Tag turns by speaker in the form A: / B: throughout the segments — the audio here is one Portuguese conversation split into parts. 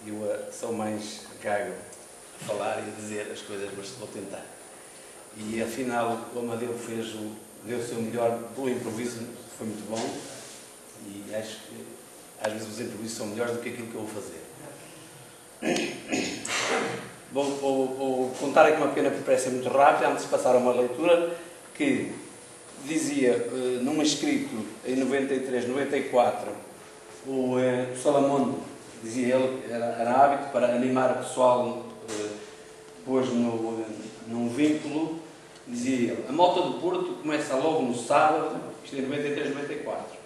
A: Eu sou mais cago a falar e a dizer as coisas, mas vou tentar. E afinal o Amadeu deu o seu melhor pelo improviso, foi muito bom. E acho que às vezes os improvisos são melhores do que aquilo que eu vou fazer. Vou contar aqui uma pequena preferência muito rápida, antes de passar a uma leitura, que dizia, num escrito em 93, 94, o Salamondo, dizia ele, era hábito para animar o pessoal, pôs num vínculo, dizia ele, a Mota do Porto começa logo no sábado, isto é 93, 94.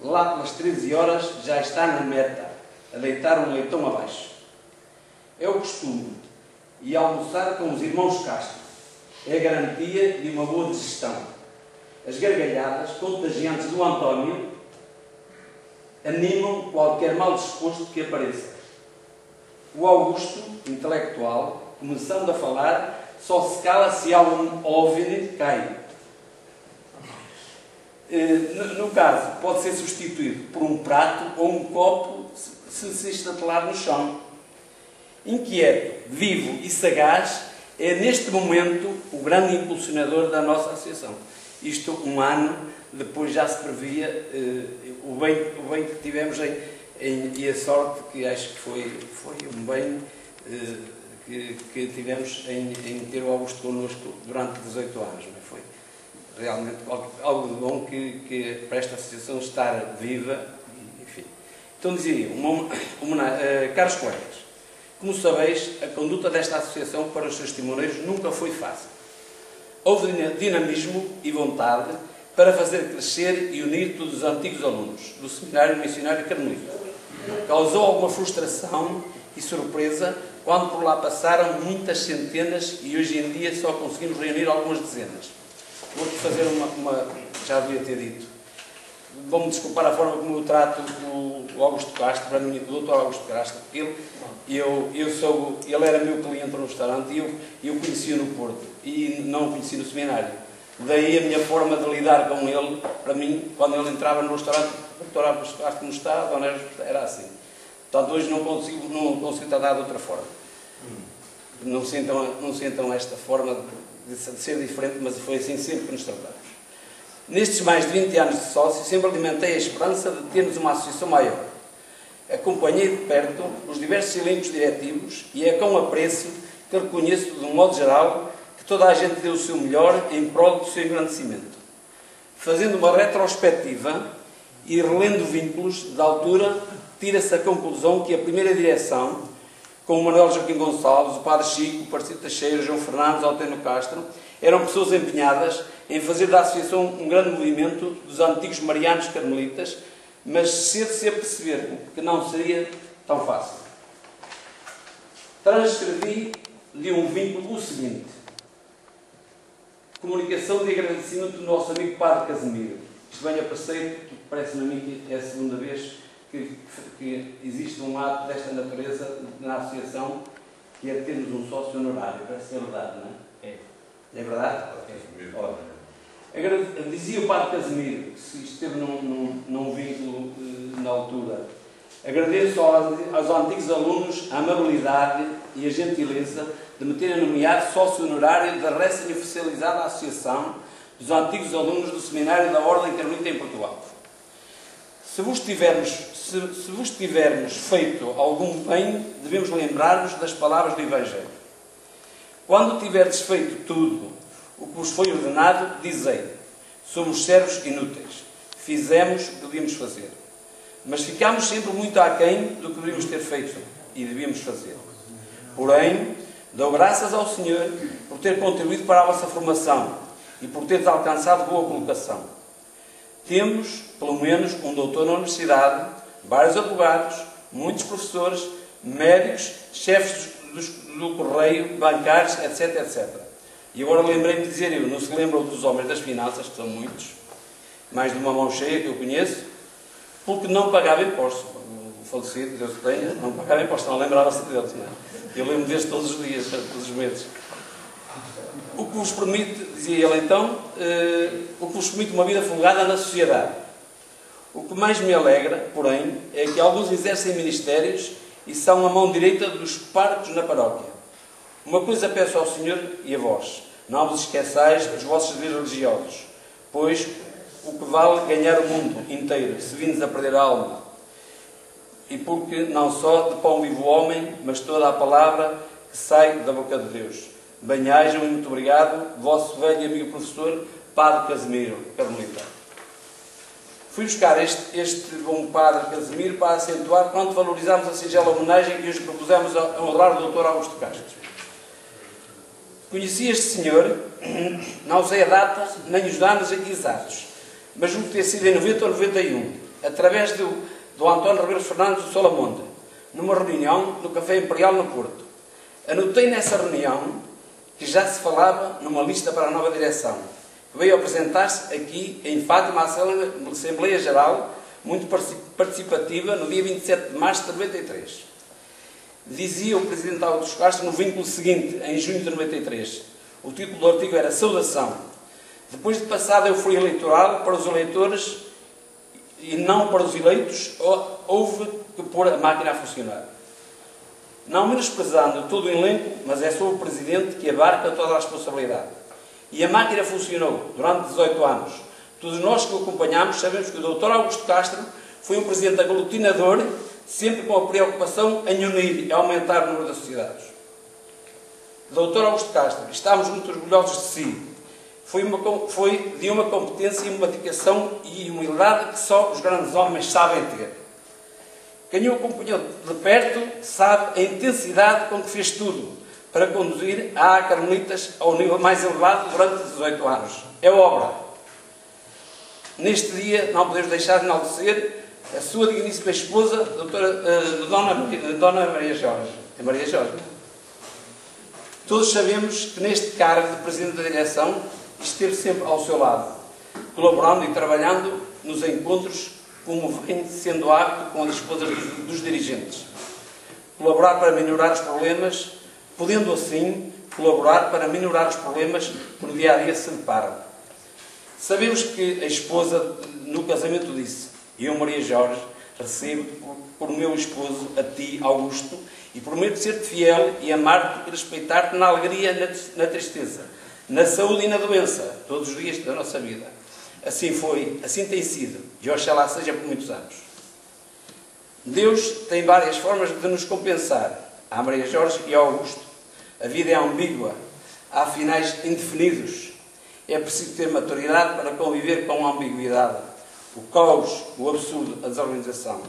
A: Lá pelas 13 horas já está na meta, a deitar um leitão abaixo. É o costume, e almoçar com os irmãos Castro. É a garantia de uma boa digestão. As gargalhadas contagiantes do António animam qualquer mal disposto que apareça. O Augusto, intelectual, começando a falar, só se cala se algum OVNI cai. No caso, pode ser substituído por um prato ou um copo se estatelar no chão. Inquieto, vivo e sagaz, é neste momento o grande impulsionador da nossa associação. Isto, um ano depois já se previa o bem que tivemos e a sorte que acho que foi um bem que tivemos em ter o Augusto connosco durante 18 anos. Não foi? Realmente algo de bom que para esta associação estar viva, enfim. Então dizia, caros colegas, como sabeis, a conduta desta associação para os seus timoreiros nunca foi fácil. Houve dinamismo e vontade para fazer crescer e unir todos os antigos alunos do Seminário Missionário Carmelita. Causou alguma frustração e surpresa quando por lá passaram muitas centenas e hoje em dia só conseguimos reunir algumas dezenas. Vou-te fazer já devia ter dito. Vão-me desculpar a forma como eu trato o Augusto Castro, para mim, o Dr. Augusto Castro, porque ele era meu cliente no restaurante e eu conheci-o no Porto e não o conheci no seminário. Daí a minha forma de lidar com ele, para mim, quando ele entrava no restaurante, o Dr. Augusto Castro como está, Dona Erika era assim. Portanto, hoje não consigo tratar de outra forma. Não sentam esta forma de ser diferente, mas foi assim sempre que nos tratamos. Nestes mais de 20 anos de sócio, sempre alimentei a esperança de termos uma associação maior. Acompanhei de perto os diversos elencos diretivos e é com apreço que reconheço, de um modo geral, que toda a gente deu o seu melhor em prol do seu engrandecimento. Fazendo uma retrospectiva e relendo vínculos da altura, tira-se a conclusão que a primeira direção, com o Manuel Joaquim Gonçalves, o Padre Chico, o Parecido Teixeira, João Fernandes, Alteno Castro, eram pessoas empenhadas em fazer da associação um grande movimento dos antigos marianos carmelitas, mas cedo se aperceberam que não seria tão fácil. Transcrevi de um vínculo o seguinte: comunicação de agradecimento do nosso amigo Padre Casimiro. Isto bem apareceu, porque parece-me a mim que é a segunda vez que existe um ato desta natureza na associação, que é termos um sócio honorário. Parece ser verdade, não é? É verdade? Dizia o Padre Casimiro, que esteve num vínculo na altura, agradeço aos antigos alunos a amabilidade e a gentileza de me terem nomeado sócio honorário da recém-oficializada Associação dos Antigos Alunos do Seminário da Ordem Carmelita em Portugal. Se vos tivermos feito algum bem, devemos lembrar-vos das palavras do Evangelho. Quando tiverdes feito tudo o que vos foi ordenado, dizei: somos servos inúteis. Fizemos o que devíamos fazer. Mas ficámos sempre muito aquém do que devíamos ter feito e devíamos fazer. Porém, dou graças ao Senhor por ter contribuído para a vossa formação e por teres alcançado boa colocação. Temos, pelo menos, um doutor na universidade, vários advogados, muitos professores, médicos, chefes do correio, bancários, etc, etc. E agora lembrei-me de dizer eu, não se lembram dos homens das finanças, que são muitos, mais de uma mão cheia que eu conheço, porque não pagava impostos. O falecido, Deus o tenha, não pagava impostos, não lembrava-se deles. Não é? Eu lembro deles todos os dias, todos os meses. O que vos permite, dizia ele então, o que vos permite uma vida folgada na sociedade. O que mais me alegra, porém, é que alguns exercem ministérios e são a mão direita dos párocos na paróquia. Uma coisa peço ao Senhor e a vós: não vos esqueçais dos vossos deveres religiosos, pois o que vale ganhar o mundo inteiro, se vindes a perder a alma. E porque não só de pão vive o homem, mas toda a palavra que sai da boca de Deus. Bem-ajam e muito obrigado, vosso velho e amigo professor, Padre Casimiro, Carmelita. Fui buscar este bom Padre Casimiro para acentuar quanto valorizamos a singela homenagem que hoje propusemos a honrar o Dr. Augusto Castro. Conheci este senhor, não sei a data, nem os anos aqui exatos, mas julgo ter sido em 90 ou 91, através do António Ribeiro Fernandes do Solamonda, numa reunião no Café Imperial no Porto. Anotei nessa reunião que já se falava numa lista para a nova direção, que veio apresentar-se aqui em Fátima, à Assembleia Geral, muito participativa, no dia 27 de março de 93. Dizia o Presidente Augusto Castro no vínculo seguinte, em junho de 93. O título do artigo era Saudação. Depois de passada a euforia eleitoral para os eleitores e não para os eleitos, houve que pôr a máquina a funcionar. Não menosprezando todo o elenco, mas é só o Presidente que abarca toda a responsabilidade. E a máquina funcionou durante 18 anos. Todos nós que o acompanhamos sabemos que o Dr. Augusto Castro foi um Presidente aglutinador, sempre com a preocupação em unir e aumentar o número das sociedades. Dr. Augusto Castro, estamos muito orgulhosos de si. Foi de uma competência e uma dedicação e humildade que só os grandes homens sabem ter. Quem o acompanhou de perto sabe a intensidade com que fez tudo para conduzir a Carmelitas ao nível mais elevado durante 18 anos. É obra. Neste dia não podemos deixar de enaltecer a sua digníssima esposa, Dona Maria Jorge. É Maria Jorge. Todos sabemos que neste cargo de Presidente da Direção esteve sempre ao seu lado, colaborando e trabalhando nos encontros como vem sendo hábito com as esposas dos dirigentes. Colaborar para minorar os problemas, podendo assim colaborar para minorar os problemas que no dia-a-dia se deparam. Sabemos que a esposa no casamento disse: eu, Maria Jorge, recebo por meu esposo a ti, Augusto, e prometo ser-te fiel e amar-te e respeitar-te na alegria e na tristeza, na saúde e na doença, todos os dias da nossa vida. Assim foi, assim tem sido, e oxalá seja por muitos anos. Deus tem várias formas de nos compensar. Há Maria Jorge e Augusto. A vida é ambígua, há finais indefinidos. É preciso ter maturidade para conviver com a ambiguidade, o caos, o absurdo, a desorganização.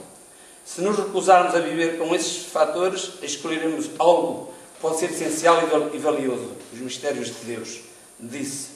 A: Se nos recusarmos a viver com esses fatores, escolheremos algo que pode ser essencial e valioso, os mistérios de Deus. Disse